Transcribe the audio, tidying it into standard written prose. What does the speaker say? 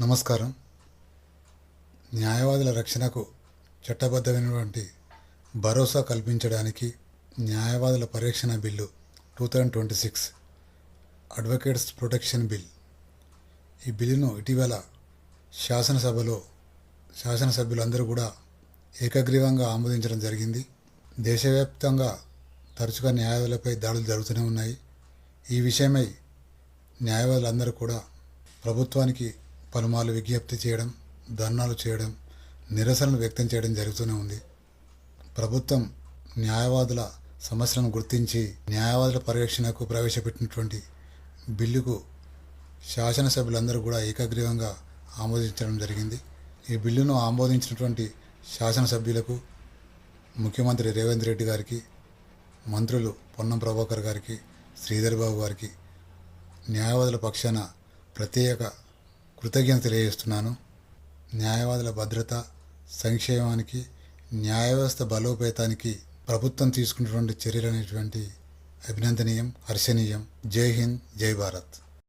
నమస్కారం. న్యాయవాదుల రక్షణకు చట్టబద్ధమైనటువంటి భరోసా కల్పించడానికి న్యాయవాదుల పరిరక్షణ బిల్లు 2026 అడ్వకేట్స్ ప్రొటెక్షన్ బిల్, ఈ బిల్లును ఇటీవల శాసనసభ్యులందరూ కూడా ఏకగ్రీవంగా ఆమోదించడం జరిగింది. దేశవ్యాప్తంగా తరచుగా న్యాయవాదులపై దాడులు జరుగుతూనే ఉన్నాయి. ఈ విషయమై న్యాయవాదులందరూ కూడా ప్రభుత్వానికి పలుమార్లు విజ్ఞప్తి చేయడం, ధర్నాలు చేయడం, నిరసనలు వ్యక్తం చేయడం జరుగుతూనే ఉంది. ప్రభుత్వం న్యాయవాదుల సమస్యలను గుర్తించి న్యాయవాదుల పరిరక్షణకు ప్రవేశపెట్టినటువంటి బిల్లుకు శాసనసభ్యులందరూ కూడా ఏకగ్రీవంగా ఆమోదించడం జరిగింది. ఈ బిల్లును ఆమోదించినటువంటి శాసనసభ్యులకు ముఖ్యమంత్రి రేవంత్ రెడ్డి గారికి, మంత్రులు పొన్నం ప్రభాకర్ గారికి, శ్రీధర్ బాబు గారికి న్యాయవాదుల పక్షాన ప్రత్యేక కృతజ్ఞత తెలియజేస్తున్నాను. న్యాయవాదుల భద్రత, సంక్షేమానికి, న్యాయ వ్యవస్థ బలోపేతానికి ప్రభుత్వం తీసుకున్నటువంటి చర్యలు అనేటువంటి అభినందనీయం, హర్షణీయం. జై హింద్, జై భారత్.